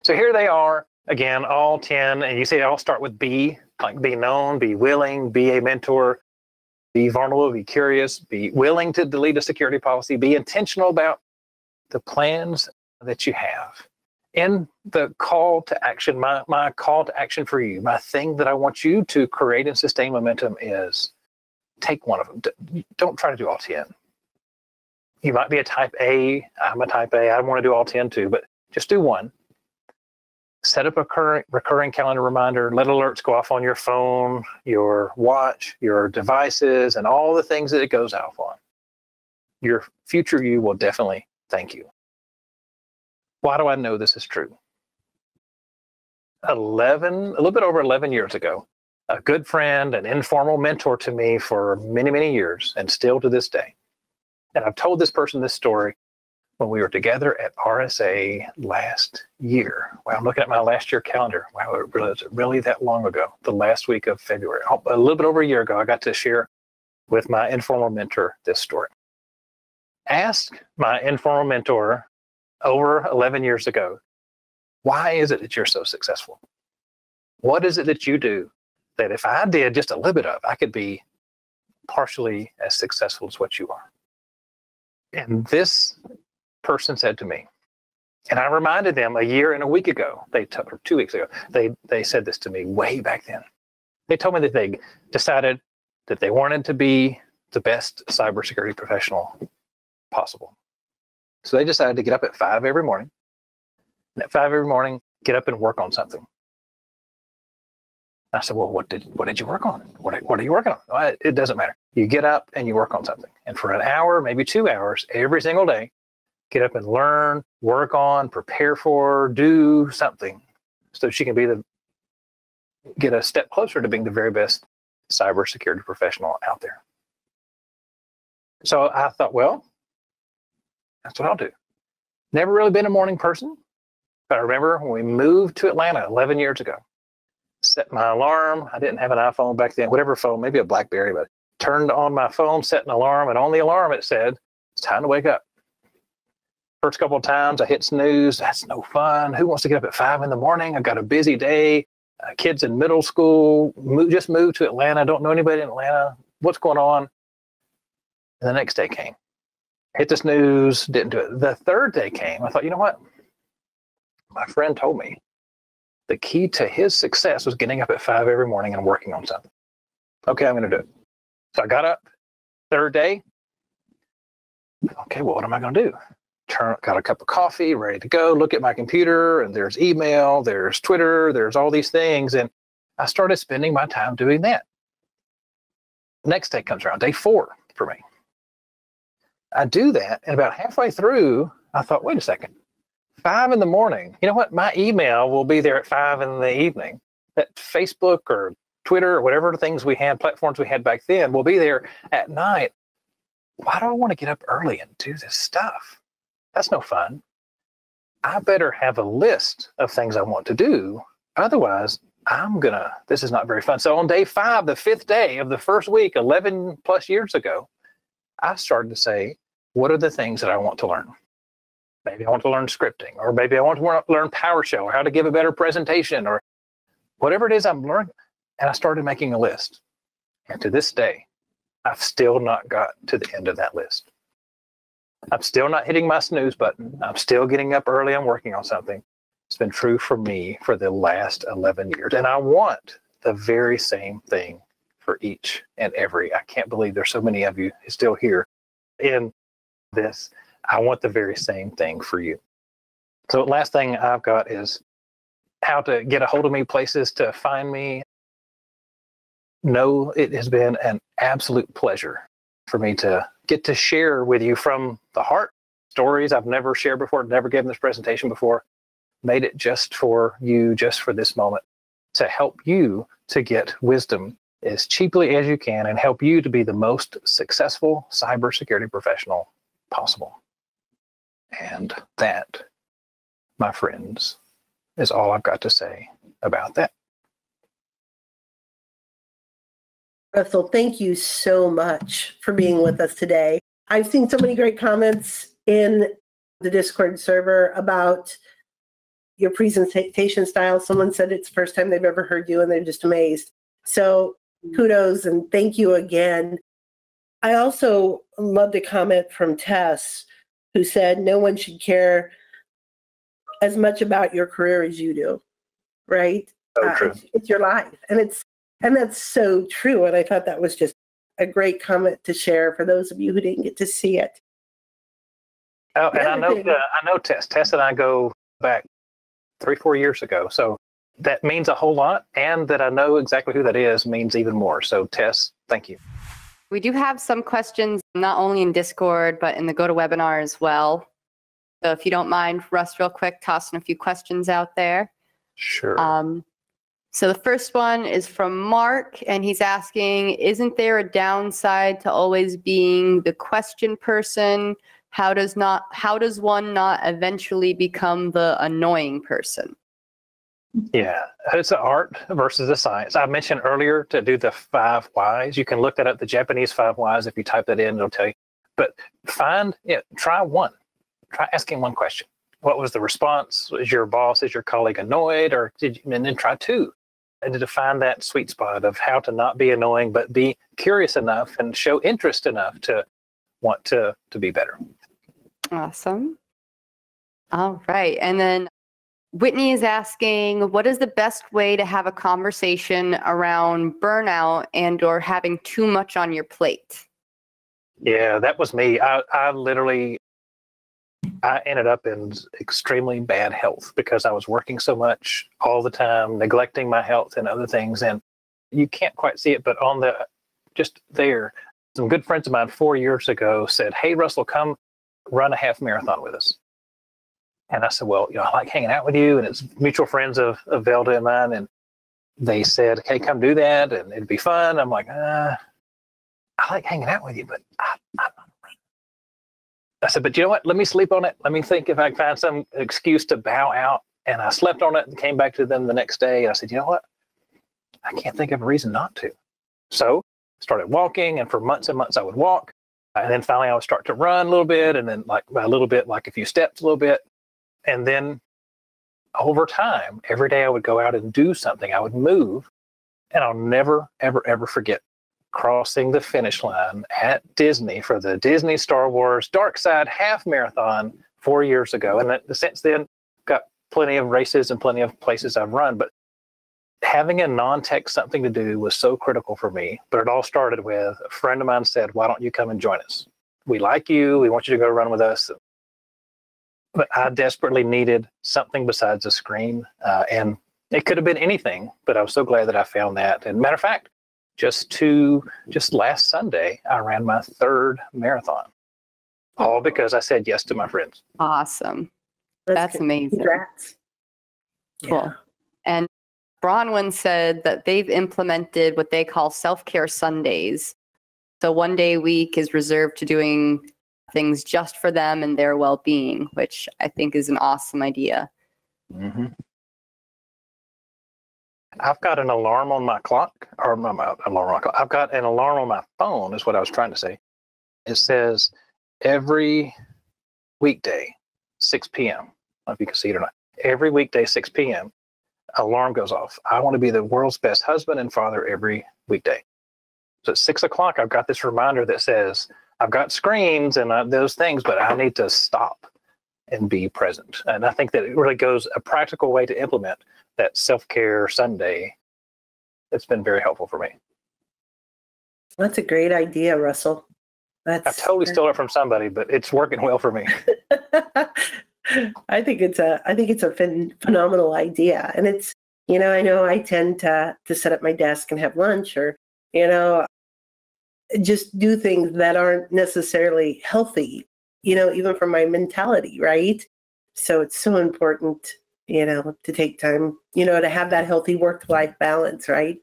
Speaker 2: So here they are, again, all 10, and you see they all start with B, like be known, be willing, be a mentor, be vulnerable, be curious, be willing to delete a security policy, be intentional about the plans that you have. In the call to action, my call to action for you, my thing that I want you to create and sustain momentum is take one of them. Don't try to do all 10. You might be a type A. I'm a type A. I want to do all 10 too, but just do one. Set up a recurring calendar reminder. Let alerts go off on your phone, your watch, your devices, and all the things that it goes off on. Your future you will definitely thank you. Why do I know this is true? A little bit over 11 years ago, a good friend, an informal mentor to me for many, many years, and still to this day. And I've told this person this story when we were together at RSA last year. Wow, I'm looking at my last year calendar. Wow, it was really that long ago, the last week of February. A little bit over a year ago, I got to share with my informal mentor this story. Ask my informal mentor over 11 years ago, why is it that you're so successful? What is it that you do that if I did just a little bit of, I could be partially as successful as what you are? And this person said to me, and I reminded them a year and a week ago, or 2 weeks ago, they said this to me way back then. They told me that they decided that they wanted to be the best cybersecurity professional possible. So they decided to get up at 5 every morning. And at 5 every morning, get up and work on something. I said, well, what did you work on? What are you working on? Well, it doesn't matter. You get up and you work on something. And for an hour, maybe 2 hours, every single day, get up and learn, work on, prepare for, do something so she can get a step closer to being the very best cybersecurity professional out there. So I thought, well, that's what I'll do. Never really been a morning person, but I remember when we moved to Atlanta 11 years ago, set my alarm. I didn't have an iPhone back then, whatever phone, maybe a BlackBerry, but turned on my phone, set an alarm, and on the alarm it said, it's time to wake up. First couple of times I hit snooze. That's no fun. Who wants to get up at 5 in the morning? I've got a busy day. Kids in middle school, just moved to Atlanta. Don't know anybody in Atlanta. What's going on? And the next day came. Hit the snooze, didn't do it. The third day came. I thought, you know what? My friend told me the key to his success was getting up at 5 every morning and working on something. Okay, I'm going to do it. So I got up. Third day. Okay, well, what am I going to do? Got a cup of coffee, ready to go, look at my computer, and there's email, there's Twitter, there's all these things. And I started spending my time doing that. Next day comes around, day 4 for me. I do that, and about halfway through, I thought, wait a second, 5 in the morning. You know what? My email will be there at 5 in the evening. That Facebook or Twitter or whatever things we had, platforms we had back then, will be there at night. Why do I want to get up early and do this stuff? That's no fun. I better have a list of things I want to do. Otherwise, this is not very fun. So on day 5, the 5th day of the first week, 11 plus years ago, I started to say, what are the things that I want to learn? Maybe I want to learn scripting, or maybe I want to learn PowerShell, or how to give a better presentation, or whatever it is I'm learning. And I started making a list. And to this day, I've still not got to the end of that list. I'm still not hitting my snooze button. I'm still getting up early and working on something. It's been true for me for the last 11 years. And I want the very same thing for each and every. I can't believe there's so many of you still here in this. I want the very same thing for you. So last thing I've got is how to get a hold of me, places to find me. No, it has been an absolute pleasure for me to get to share with you from the heart stories I've never shared before, never given this presentation before, made it just for you, just for this moment, to help you to get wisdom as cheaply as you can and help you to be the most successful cybersecurity professional possible. And that, my friends, is all I've got to say about that.
Speaker 3: Russell, thank you so much for being with us today. I've seen so many great comments in the Discord server about your presentation style. Someone said it's the first time they've ever heard you and they're just amazed. So kudos and thank you again. I also loved a comment from Tess who said no one should care as much about your career as you do, right?
Speaker 2: So true.
Speaker 3: It's your life. And that's so true. And I thought that was just a great comment to share for those of you who didn't get to see it.
Speaker 2: Oh, and I know Tess. Tess and I go back 3-4 years ago. So that means a whole lot. And that I know exactly who that is means even more. So Tess, thank you.
Speaker 1: We do have some questions, not only in Discord, but in the GoToWebinar as well. So if you don't mind, Russ, real quick, tossing a few questions out there.
Speaker 2: Sure.
Speaker 1: So the first one is from Mark, and he's asking, isn't there a downside to always being the question person? How does one not eventually become the annoying person?
Speaker 2: Yeah, it's an art versus a science. I mentioned earlier to do the 5 whys. You can look that up, the Japanese 5 whys. If you type that in, it'll tell you. But try one. Try asking one question. What was the response? Is your boss, is your colleague annoyed? And then try 2. And to find that sweet spot of how to not be annoying, but be curious enough and show interest enough to want to be better.
Speaker 1: Awesome. All right. And then Whitney is asking, what is the best way to have a conversation around burnout and or having too much on your plate?
Speaker 2: Yeah, that was me. I ended up in extremely bad health because I was working so much all the time, neglecting my health and other things. And you can't quite see it, but some good friends of mine 4 years ago said, hey, Russell, come run a half marathon with us. And I said, well, I like hanging out with you. And it's mutual friends of Velda and mine. And they said, okay, come do that. And it'd be fun. I'm like, I like hanging out with you, but I'm not running. I said, but you know what? Let me sleep on it. Let me think if I can find some excuse to bow out. And I slept on it and came back to them the next day. And I said, you know what? I can't think of a reason not to. So started walking. And for months and months, I would walk. And then finally, I would start to run a little bit. And then like a little bit, like a few steps, a little bit. And then over time, every day I would go out and do something. I would move. And I'll never, ever, ever forget crossing the finish line at Disney for the Disney Star Wars Dark Side Half Marathon 4 years ago. And since then, got plenty of races and plenty of places I've run. But having a non-tech something to do was so critical for me. But it all started with a friend of mine said, why don't you come and join us? We like you. We want you to go run with us. But I desperately needed something besides a screen. And it could have been anything, but I was so glad that I found that. And matter of fact, just last Sunday, I ran my 3rd marathon, all because I said yes to my friends.
Speaker 1: Awesome. That's amazing.
Speaker 3: Congrats.
Speaker 1: Cool. Yeah. And Bronwyn said that they've implemented what they call self-care Sundays. So one day a week is reserved to doing things just for them and their well-being, which I think is an awesome idea.
Speaker 2: Mm-hmm. I've got an alarm on my clock, or I've got an alarm on my phone, is what I was trying to say. It says every weekday, 6 p.m. I don't know if you can see it or not. Every weekday, 6 p.m., alarm goes off. I want to be the world's best husband and father every weekday. So at 6 o'clock, I've got this reminder that says, I've got screens and those things, but I need to stop and be present. And I think that it really goes a practical way to implement that self-care Sunday. It's been very helpful for me.
Speaker 3: That's a great idea, Russell.
Speaker 2: I totally stole it from somebody, but it's working well for me.
Speaker 3: I think it's a phenomenal idea. And it's, I know I tend to set up my desk and have lunch or, just do things that aren't necessarily healthy, even for my mentality, right? So it's so important, to take time, to have that healthy work-life balance, right?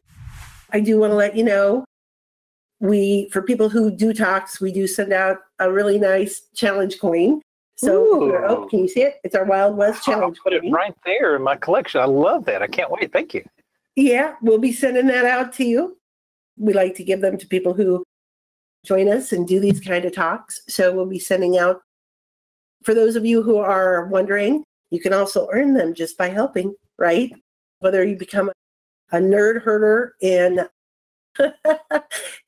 Speaker 3: I do want to let you know, for people who do talks, we do send out a really nice challenge coin. So, can you see it? It's our Wild West challenge
Speaker 2: coin. I'll put it right there in my collection. I love that. I can't wait. Thank you.
Speaker 3: Yeah, we'll be sending that out to you. We like to give them to people who join us and do these kind of talks. So we'll be sending out, for those of you who are wondering, you can also earn them just by helping, right? Whether you become a nerd herder in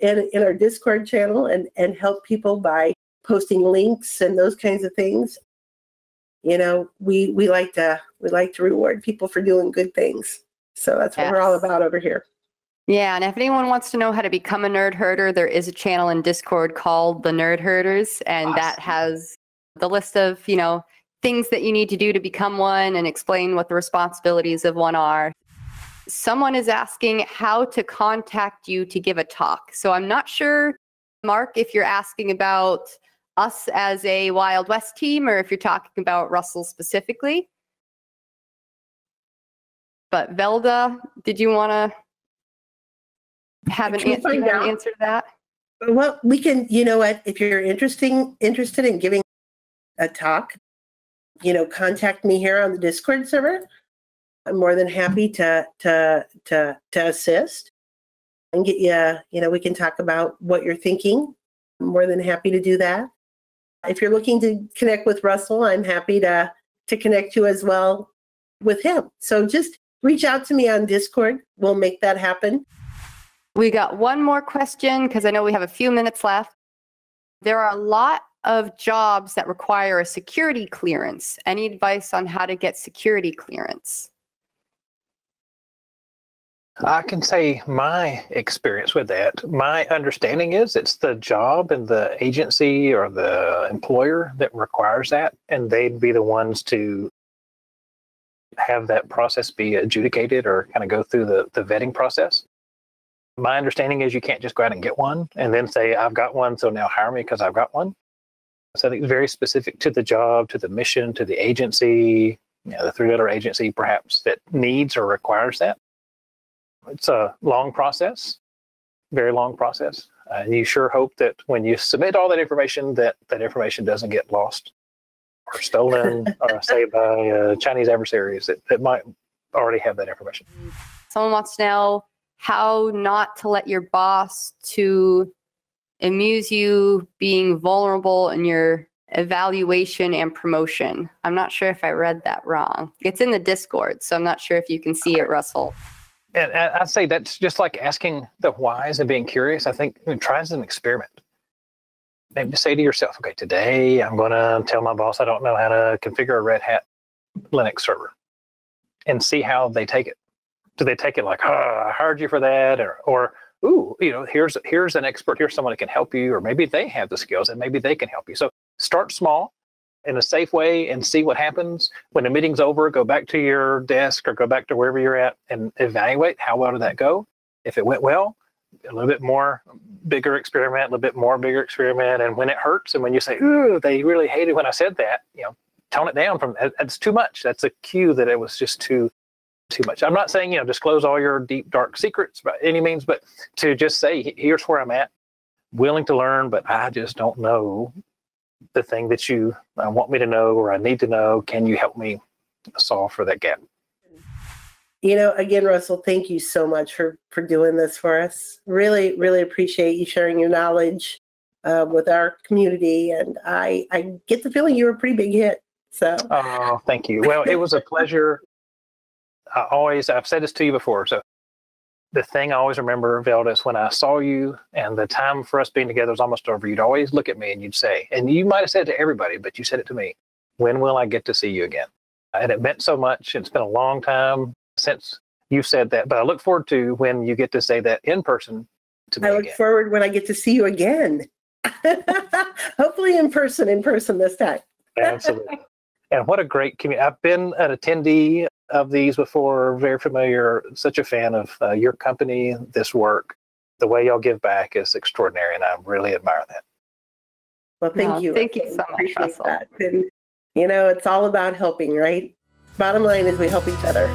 Speaker 3: our Discord channel and help people by posting links and those kinds of things. You know, we like to reward people for doing good things. So that's what we're all about over here.
Speaker 1: Yeah, and if anyone wants to know how to become a nerd herder, there is a channel in Discord called the Nerd Herders, and awesome. That has the list of, you know, things that you need to do to become one and explain what the responsibilities of one are. Someone is asking how to contact you to give a talk. So I'm not sure, Mark, if you're asking about us as a Wild West team or if you're talking about Russell specifically. But Velda, did you want to have an answer to that?
Speaker 3: Well, we can, you know what, if you're interested in giving a talk, you know, contact me here on the Discord server. I'm more than happy to assist and get you, you know, we can talk about what you're thinking. I'm more than happy to do that. If you're looking to connect with Russell, I'm happy to connect you as well with him. So just reach out to me on Discord. We'll make that happen.
Speaker 1: We got one more question because I know we have a few minutes left. There are a lot of jobs that require a security clearance. Any advice on how to get security clearance?
Speaker 2: I can say my experience with that. My understanding is it's the job and the agency or the employer that requires that, and they'd be the ones to have that process be adjudicated or kind of go through the vetting process. My understanding is you can't just go out and get one and then say, I've got one, so now hire me because I've got one. So I think it's very specific to the job, to the mission, to the agency, you know, the three-letter agency perhaps that needs or requires that. It's a long process, very long process. And you sure hope that when you submit all that information, that information doesn't get lost or stolen or say by Chinese adversaries that might already have that information.
Speaker 1: Someone wants to know how not to let your boss to amuse you being vulnerable in your evaluation and promotion. I'm not sure if I read that wrong. It's in the Discord, so I'm not sure if you can see it, Russell.
Speaker 2: And I'd say that's just like asking the whys and being curious. I think try as an experiment. Maybe say to yourself, okay, today I'm going to tell my boss I don't know how to configure a Red Hat Linux server and see how they take it. Do they take it like, oh, I hired you for that? Or ooh, you know, here's an expert, here's someone that can help you, or maybe they have the skills and maybe they can help you. So start small in a safe way and see what happens. When the meeting's over, go back to your desk or go back to wherever you're at and evaluate how well did that go. If it went well, a little bit more bigger experiment, a little bit more bigger experiment. And when it hurts and when you say, ooh, they really hated when I said that, you know, tone it down from that's too much. That's a cue that it was just too much. I'm not saying, you know, disclose all your deep, dark secrets by any means, but to just say, here's where I'm at, willing to learn, but I just don't know the thing that you want me to know or I need to know. Can you help me solve for that gap?
Speaker 3: You know, again, Russell, thank you so much for doing this for us. Really, really appreciate you sharing your knowledge with our community. And I get the feeling you were a pretty big hit. So.
Speaker 2: Oh, thank you. Well, it was a pleasure. I've said this to you before. So the thing I always remember, Velda, is when I saw you and the time for us being together was almost over, you'd always look at me and you'd say, and you might have said it to everybody, but you said it to me, when will I get to see you again? And it meant so much. It's been a long time since you said that, but I look forward to when you get to say that in person to me again.
Speaker 3: I look forward when I get to see you again. Hopefully in person this time.
Speaker 2: Absolutely. And what a great community. I've been an attendee of these before, very familiar, such a fan of your company, this work. The way y'all give back is extraordinary, and I really admire that.
Speaker 3: Well, thank you.
Speaker 1: Thank you so much, Russell.
Speaker 3: That. And, you know, it's all about helping, right? Bottom line is we help each other.